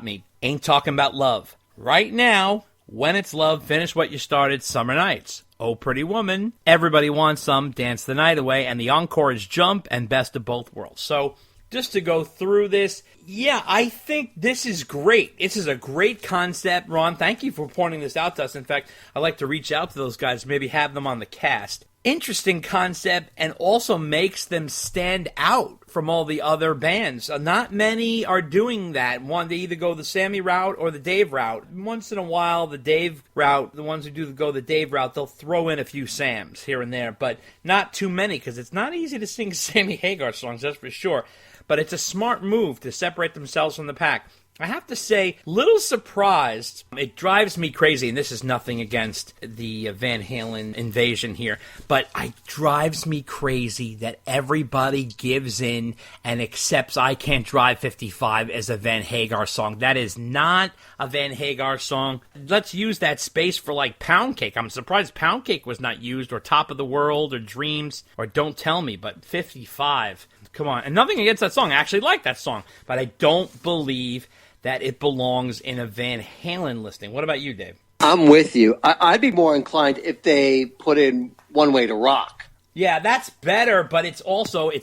Me, Ain't Talking About Love, Right Now, When It's Love, Finish What You Started, Summer Nights, Oh Pretty Woman, Everybody Wants Some, Dance the Night Away, and the encore is Jump and Best of Both Worlds. So, just to go through this, yeah, I think this is great. This is a great concept, Ron. Thank you for pointing this out to us. In fact, I'd like to reach out to those guys, maybe have them on the cast. Interesting concept, and also makes them stand out from all the other bands. Not many are doing that. One, they either go the Sammy route or the Dave route. Once in a while, the Dave route, the ones who go the Dave route, they'll throw in a few Sams here and there, but not too many, because it's not easy to sing Sammy Hagar songs, that's for sure. But it's a smart move to separate themselves from the pack. I have to say, little surprised. It drives me crazy, and this is nothing against the Van Halen invasion here, but it drives me crazy that everybody gives in and accepts I Can't Drive 55 as a Van Hagar song. That is not a Van Hagar song. Let's use that space for, like, Pound Cake. I'm surprised Pound Cake was not used, or Top of the World, or Dreams, or Don't Tell Me, but 55. Come on. And nothing against that song. I actually like that song, but I don't believe that it belongs in a Van Halen listing. What about you, Dave? I'm with you. I'd be more inclined if they put in One Way to Rock. Yeah, that's better, but it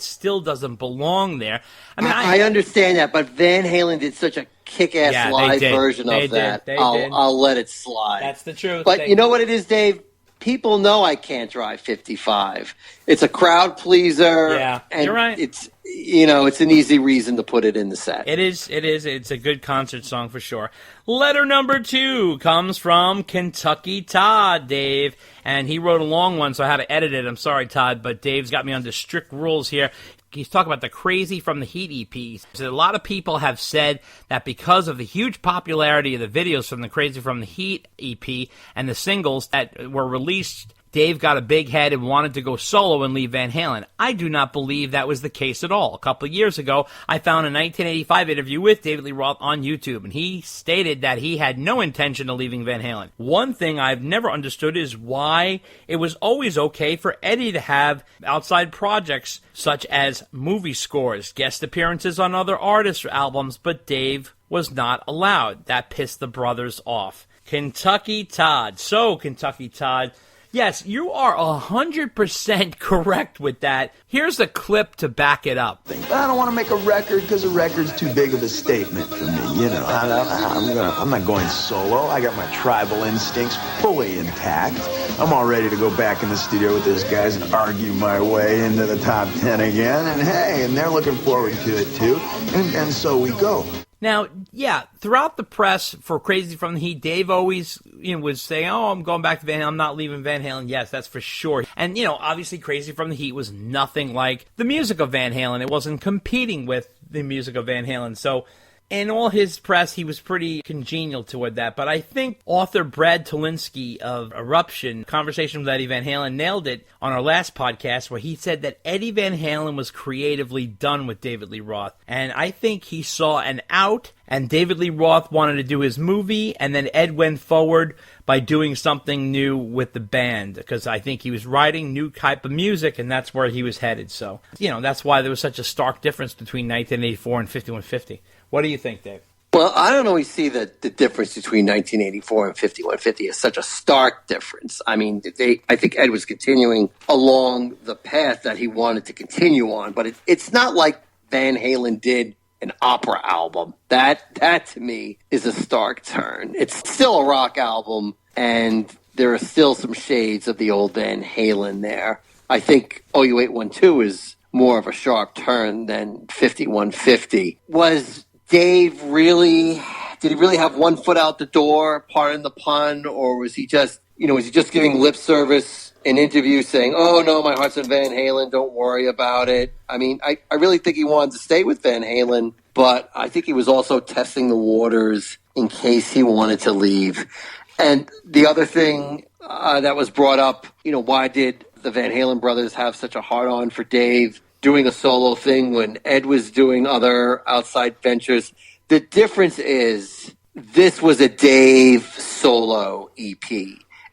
still doesn't belong there. I mean, I understand that, but Van Halen did such a kick-ass live version of that. I'll let it slide. That's the truth. But you know what it is, Dave? People know I Can't Drive 55. It's a crowd pleaser. Yeah, and you're right. It's an easy reason to put it in the set. It is. It's a good concert song for sure. Letter number 2 comes from Kentucky Todd, Dave. And he wrote a long one, so I had to edit it. I'm sorry, Todd, but Dave's got me under strict rules here. He's talking about the Crazy from the Heat EP. So a lot of people have said that because of the huge popularity of the videos from the Crazy from the Heat EP and the singles that were released, Dave got a big head and wanted to go solo and leave Van Halen. I do not believe that was the case at all. A couple of years ago, I found a 1985 interview with David Lee Roth on YouTube, and he stated that he had no intention of leaving Van Halen. One thing I've never understood is why it was always okay for Eddie to have outside projects such as movie scores, guest appearances on other artists' albums, but Dave was not allowed. That pissed the brothers off. Kentucky Todd. So, Kentucky Todd, yes, you are 100% correct with that. Here's a clip to back it up. But I don't want to make a record because a record's too big of a statement for me. You know, I'm not going solo. I got my tribal instincts fully intact. I'm all ready to go back in the studio with those guys and argue my way into the top 10 again. And hey, and they're looking forward to it too. And so we go. Now, yeah, throughout the press for Crazy from the Heat, Dave always would say, I'm going back to Van Halen, I'm not leaving Van Halen. Yes, that's for sure. And, obviously Crazy from the Heat was nothing like the music of Van Halen. It wasn't competing with the music of Van Halen. So, in all his press, he was pretty congenial toward that. But I think author Brad Tolinsky of Eruption, Conversation with Eddie Van Halen, nailed it on our last podcast where he said that Eddie Van Halen was creatively done with David Lee Roth. And I think he saw an out, and David Lee Roth wanted to do his movie, and then Ed went forward by doing something new with the band, because I think he was writing new type of music, and that's where he was headed. So, that's why there was such a stark difference between 1984 and 5150. What do you think, Dave? Well, I don't always see the difference between 1984 and 5150 as such a stark difference. I mean, I think Ed was continuing along the path that he wanted to continue on, but it's not like Van Halen did an opera album. That to me is a stark turn. It's still a rock album, and there are still some shades of the old Van Halen there. I think OU812 is more of a sharp turn than 5150. Did he really have one foot out the door, pardon the pun, or was he just giving lip service in interviews saying, oh no, my heart's in Van Halen, don't worry about it? I mean, I really think he wanted to stay with Van Halen, but I think he was also testing the waters in case he wanted to leave. And the other thing that was brought up, why did the Van Halen brothers have such a hard-on for Dave doing a solo thing when Ed was doing other outside ventures? The difference is this was a Dave solo EP,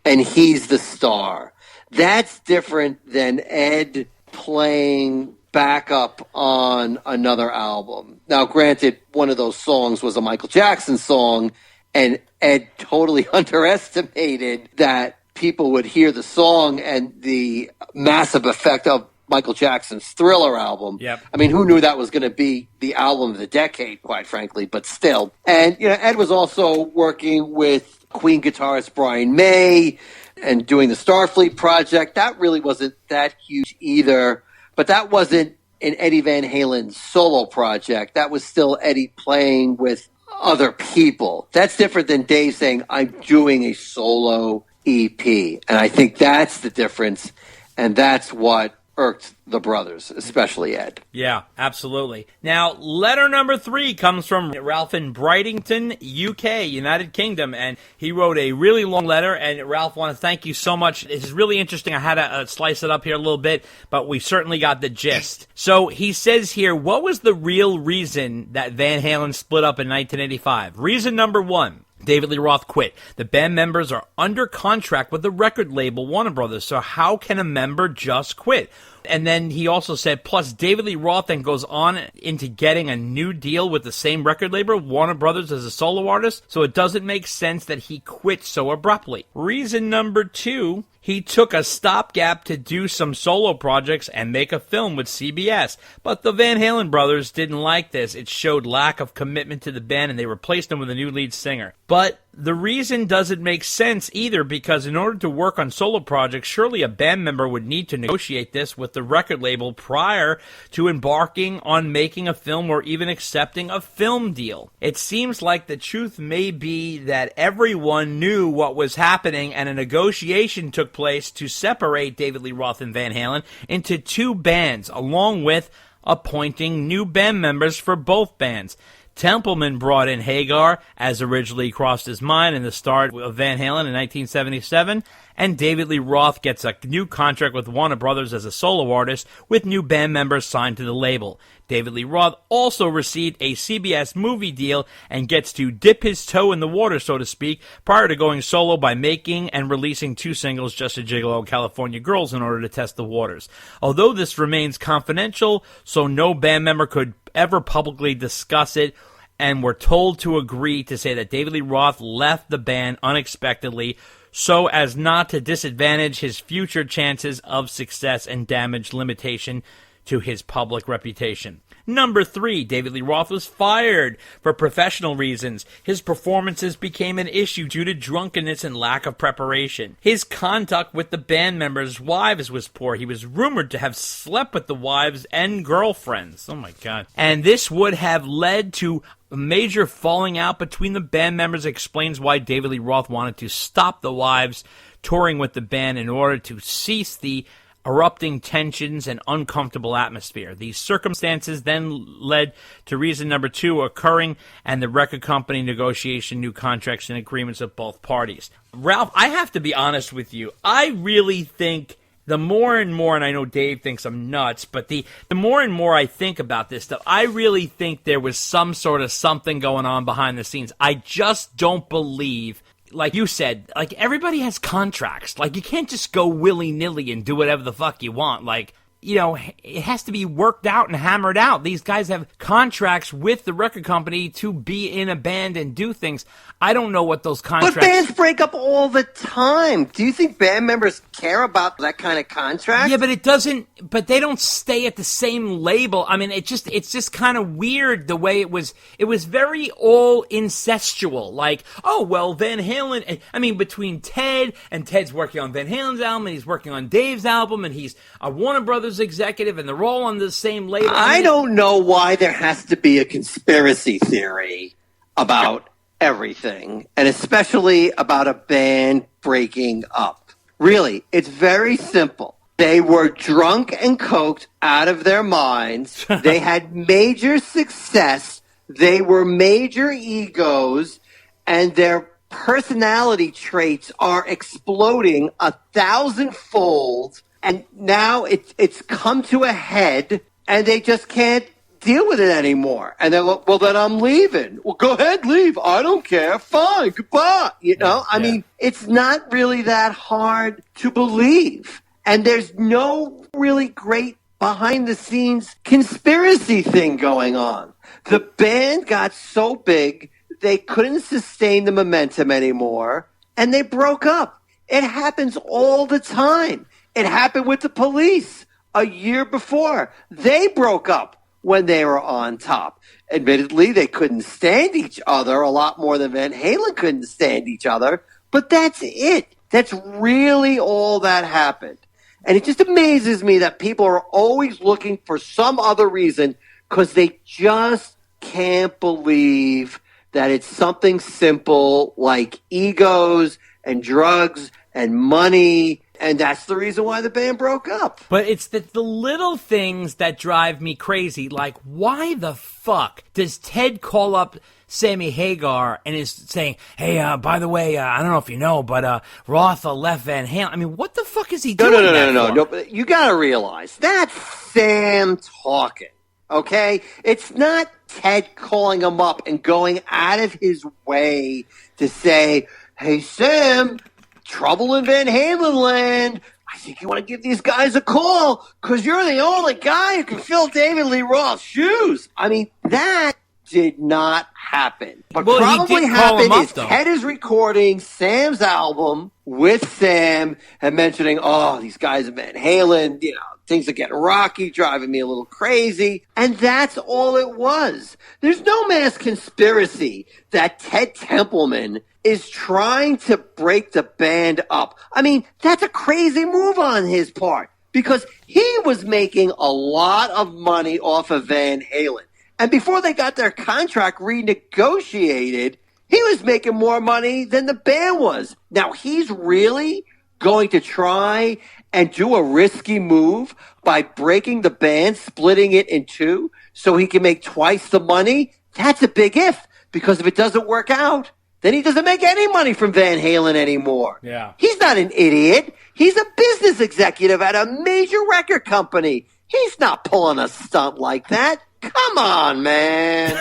and he's the star. That's different than Ed playing backup on another album. Now, granted, one of those songs was a Michael Jackson song, and Ed totally underestimated that people would hear the song and the massive effect of Michael Jackson's Thriller album. Yep. I mean, who knew that was going to be the album of the decade, quite frankly, but still. And, Ed was also working with Queen guitarist Brian May and doing the Starfleet project. That really wasn't that huge either, but that wasn't an Eddie Van Halen solo project. That was still Eddie playing with other people. That's different than Dave saying, I'm doing a solo EP. And I think that's the difference, and that's what irked the brothers, especially Ed. Yeah, absolutely. Now, letter number 3 comes from Ralph in Brightington, UK, United Kingdom, and he wrote a really long letter, and Ralph, I want to thank you so much. It's really interesting. I had to slice it up here a little bit, but we certainly got the gist. So he says here, what was the real reason that Van Halen split up in 1985? Reason number 1. David Lee Roth quit. The band members are under contract with the record label Warner Brothers, so how can a member just quit? And then he also said, plus David Lee Roth then goes on into getting a new deal with the same record label, Warner Brothers, as a solo artist, so it doesn't make sense that he quit so abruptly. Reason number 2, he took a stopgap to do some solo projects and make a film with CBS. But the Van Halen brothers didn't like this. It showed lack of commitment to the band, and they replaced him with a new lead singer. But the reason doesn't make sense either, because in order to work on solo projects, surely a band member would need to negotiate this with the record label prior to embarking on making a film or even accepting a film deal. It seems like the truth may be that everyone knew what was happening, and a negotiation took place to separate David Lee Roth and Van Halen into 2 bands, along with appointing new band members for both bands. Templeman brought in Hagar, as originally crossed his mind in the start of Van Halen in 1977, and David Lee Roth gets a new contract with Warner Brothers as a solo artist, with new band members signed to the label. David Lee Roth also received a CBS movie deal and gets to dip his toe in the water, so to speak, prior to going solo by making and releasing 2 singles, Just a Gigolo and California Girls, in order to test the waters. Although this remains confidential, so no band member could ever publicly discuss it, and were told to agree to say that David Lee Roth left the band unexpectedly so as not to disadvantage his future chances of success and damage limitation to his public reputation. Number 3, David Lee Roth was fired for professional reasons. His performances became an issue due to drunkenness and lack of preparation. His conduct with the band members' wives was poor. He was rumored to have slept with the wives and girlfriends. Oh my God. And this would have led to a major falling out between the band members. Explains why David Lee Roth wanted to stop the wives touring with the band in order to cease the erupting tensions and uncomfortable atmosphere. These circumstances then led to reason number 2 occurring, and the record company negotiation new contracts and agreements of both parties. Ralph, I have to be honest with you. I really think the more and more, and I know Dave thinks I'm nuts, but the more and more I think about this stuff, I really think there was some sort of something going on behind the scenes. I just don't believe, like you said, like everybody has contracts. Like you can't just go willy-nilly and do whatever the fuck you want. Like, you know, it has to be worked out and hammered out. These guys have contracts with the record company to be in a band and do things. I don't know what those contracts... But bands break up all the time. Do you think band members care about that kind of contract? Yeah, but it doesn't... But they don't stay at the same label. I mean, it's just kind of weird the way it was. It was very all incestual. Like, oh, well, Van Halen... I mean, between Ted, and Ted's working on Van Halen's album, and he's working on Dave's album, and he's a Warner Brothers executive, and they're all on the same label. I don't know why there has to be a conspiracy theory about everything, and especially about a band breaking up. Really, it's very simple. They were drunk and coked out of their minds. They had major success. They were major egos, and their personality traits are exploding 1,000-fold. And now it's come to a head, and they just can't deal with it anymore. And they're like, well, then I'm leaving. Well, go ahead, leave. I don't care. Fine. Goodbye. You know, I mean, it's not really that hard to believe. And there's no really great behind-the-scenes conspiracy thing going on. The band got so big, they couldn't sustain the momentum anymore, and they broke up. It happens all the time. It happened with the Police a year before. They broke up when they were on top. Admittedly, they couldn't stand each other a lot more than Van Halen couldn't stand each other, but that's it. That's really all that happened. And it just amazes me that people are always looking for some other reason because they just can't believe that it's something simple like egos and drugs and money, and that's the reason why the band broke up. But it's the little things that drive me crazy. Like, why the fuck does Ted call up Sammy Hagar and is saying, hey, by the way, I don't know if you know, but Roth left Van Halen. I mean, what the fuck is he doing? No. You got to realize that's Sam talking, okay? It's not Ted calling him up and going out of his way to say, hey, Sam, trouble in Van Halen land. I think you want to give these guys a call because you're the only guy who can fill David Lee Roth's shoes. I mean, that did not happen. What probably happened is Ted is recording Sam's album with Sam and mentioning, oh, these guys in Van Halen, you know, things are getting rocky, driving me a little crazy. And that's all it was. There's no mass conspiracy that Ted Templeman is trying to break the band up. I mean, that's a crazy move on his part because he was making a lot of money off of Van Halen. And before they got their contract renegotiated, he was making more money than the band was. Now, he's really going to try and do a risky move by breaking the band, splitting it in two, so he can make twice the money? That's a big if, because if it doesn't work out, then he doesn't make any money from Van Halen anymore. Yeah. He's not an idiot. He's a business executive at a major record company. He's not pulling a stunt like that. Come on, man.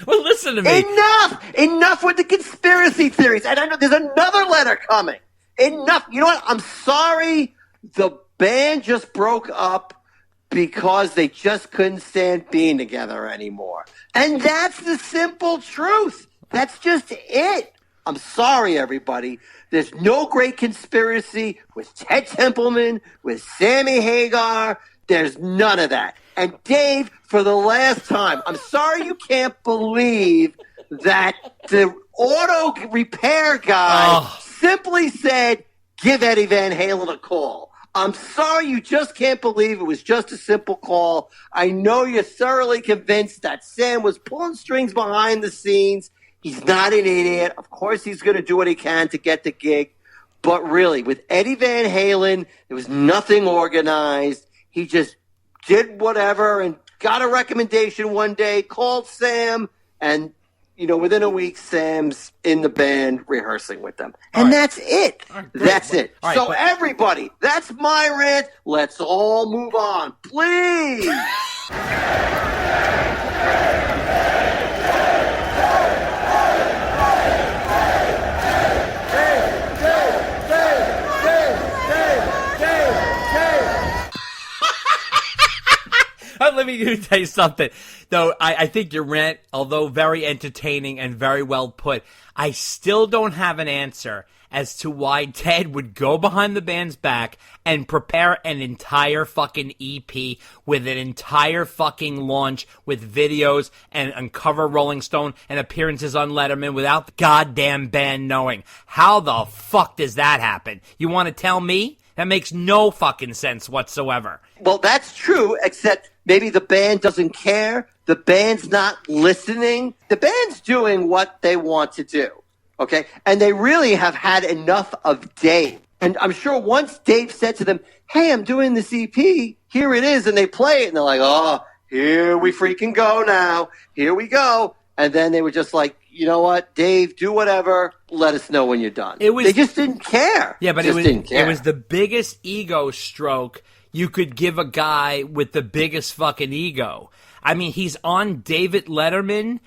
Well, listen to me. Enough with the conspiracy theories. And I know there's another letter coming. Enough. You know what? I'm sorry the band just broke up because they just couldn't stand being together anymore. And that's the simple truth. That's just it. I'm sorry, everybody. There's no great conspiracy with Ted Templeman, with Sammy Hagar. There's none of that. And Dave, for the last time, I'm sorry you can't believe that the auto repair guy simply said, give Eddie Van Halen a call. I'm sorry you just can't believe it was just a simple call. I know you're thoroughly convinced that Sam was pulling strings behind the scenes. He's not an idiot. Of course he's going to do what he can to get the gig. But really, with Eddie Van Halen, there was nothing organized. He just did whatever and got a recommendation one day, called Sam, and, you know, within a week, Sam's in the band rehearsing with them. And that's it. That's it. So everybody, that's my rant. Let's all move on, please. Let me tell you something. Though I think your rant, although very entertaining and very well put, I still don't have an answer as to why Ted would go behind the band's back and prepare an entire fucking EP with an entire fucking launch with videos and uncover Rolling Stone and appearances on Letterman without the goddamn band knowing. How the fuck does that happen? You want to tell me? That makes no fucking sense whatsoever. Well, that's true, except maybe the band doesn't care. The band's not listening. The band's doing what they want to do, okay? And they really have had enough of Dave. And I'm sure once Dave said to them, hey, I'm doing this EP, here it is, and they play it, and they're like, oh, here we freaking go now. Here we go. And then they were just like, you know what, Dave, do whatever. Let us know when you're done. They just didn't care. Yeah, but it was the biggest ego stroke you could give a guy with the biggest fucking ego. I mean, he's on David Letterman.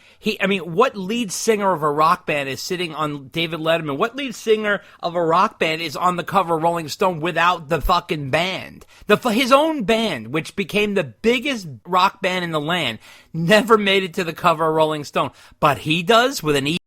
What lead singer of a rock band is sitting on David Letterman? What lead singer of a rock band is on the cover of Rolling Stone without the fucking band? His own band, which became the biggest rock band in the land, never made it to the cover of Rolling Stone. But he does with an E